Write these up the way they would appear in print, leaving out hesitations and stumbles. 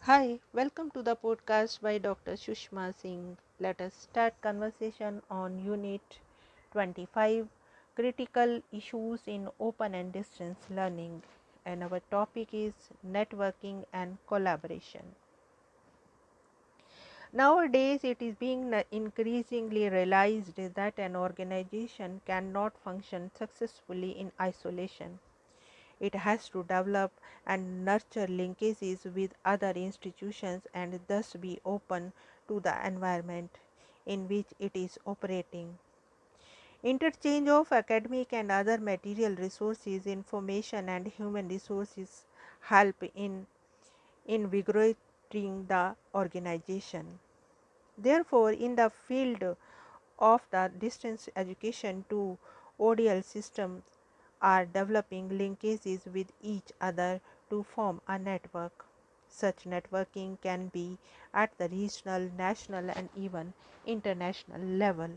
Hi, welcome to the podcast by Dr. Sushma Singh. Let us start conversation on Unit 25 Critical Issues in Open and Distance Learning, and our topic is networking and collaboration. Nowadays, it is being increasingly realized that an organization cannot function successfully in isolation. It has to develop and nurture linkages with other institutions and thus be open to the environment in which it is operating. Interchange of academic and other material resources, information and human resources help in invigorating the organization. Therefore, in the field of the distance education too, ODL systems are developing linkages with each other to form a network. Such networking can be at the regional, national, and even international level.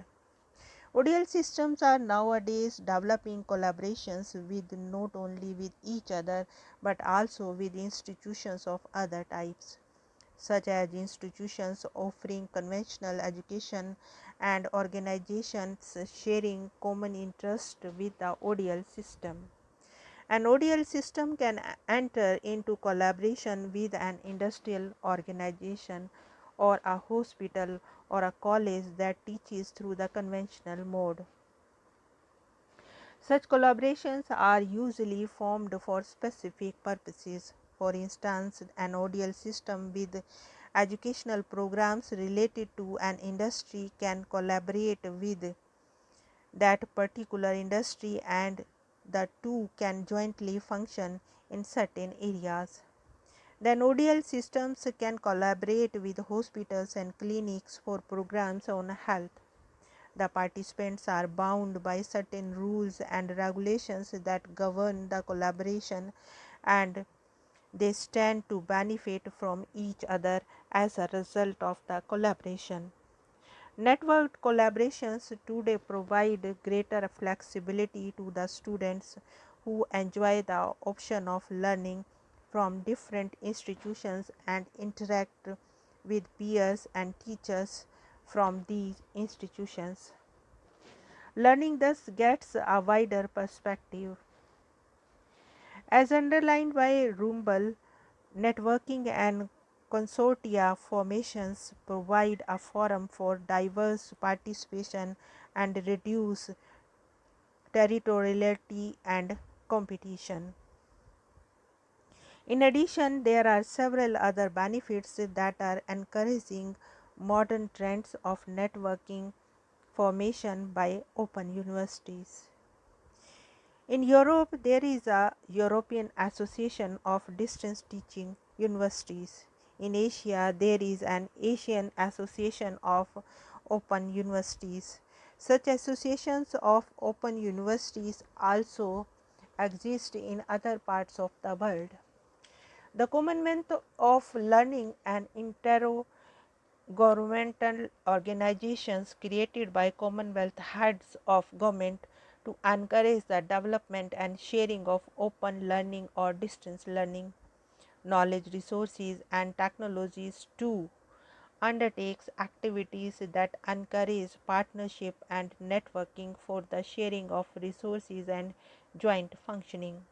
ODL systems are nowadays developing collaborations with not only with each other but also with institutions of other types, such as institutions offering conventional education and organizations sharing common interest with the ODL system. An ODL system can enter into collaboration with an industrial organization or a hospital or a college that teaches through the conventional mode. Such collaborations are usually formed for specific purposes. For instance, an ODL system with educational programs related to an industry can collaborate with that particular industry and the two can jointly function in certain areas. Then ODL systems can collaborate with hospitals and clinics for programs on health. The participants are bound by certain rules and regulations that govern the collaboration, and they stand to benefit from each other as a result of the collaboration. Networked collaborations today provide greater flexibility to the students who enjoy the option of learning from different institutions and interact with peers and teachers from these institutions. Learning thus gets a wider perspective. As underlined by Rumble, networking and consortia formations provide a forum for diverse participation and reduce territoriality and competition. In addition, there are several other benefits that are encouraging modern trends of networking formation by open universities. In Europe, there is a European Association of Distance Teaching Universities. In Asia, there is an Asian Association of Open Universities. Such associations of open universities also exist in other parts of the world. The Commonwealth of Learning and intergovernmental organizations created by Commonwealth heads of government to encourage the development and sharing of open learning or distance learning, knowledge resources and technologies too undertakes activities that encourage partnership and networking for the sharing of resources and joint functioning.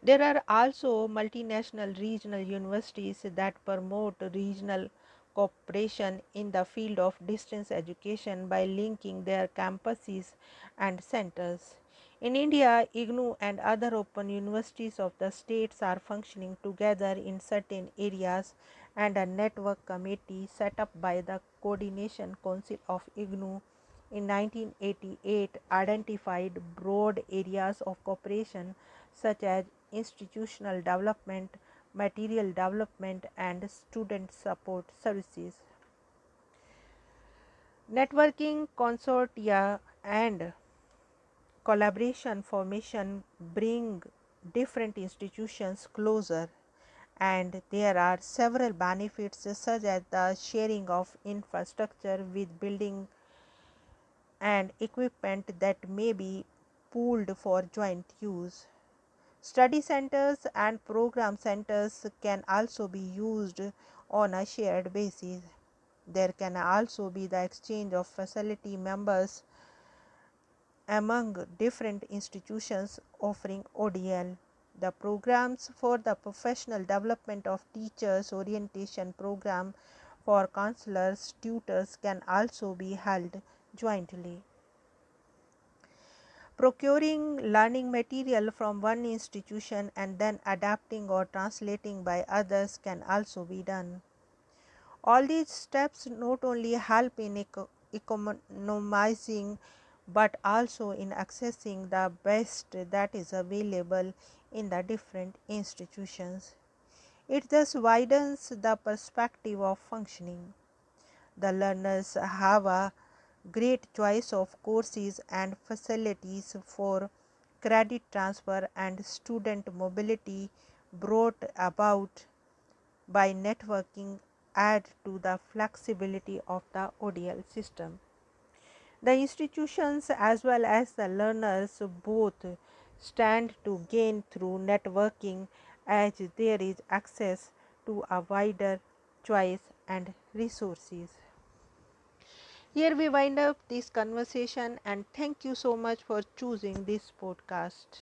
There are also multinational regional universities that promote regional cooperation in the field of distance education by linking their campuses and centers. In India, IGNOU and other open universities of the states are functioning together in certain areas, and a network committee set up by the Coordination Council of IGNOU in 1988 identified broad areas of cooperation such as institutional development, material development, and student support services. Networking consortia and collaboration formation bring different institutions closer, and there are several benefits such as the sharing of infrastructure with building and equipment that may be pooled for joint use. Study centers and program centers can also be used on a shared basis. There can also be the exchange of facility members among different institutions offering ODL. The programs for the professional development of teachers, orientation program for counselors, tutors can also be held jointly. Procuring learning material from one institution and then adapting or translating by others can also be done. All these steps not only help in economizing but also in accessing the best that is available in the different institutions. It thus widens the perspective of functioning. The learners have a great choice of courses and facilities for credit transfer and student mobility brought about by networking add to the flexibility of the ODL system. The institutions as well as the learners both stand to gain through networking as there is access to a wider choice and resources. Here we wind up this conversation and thank you so much for choosing this podcast.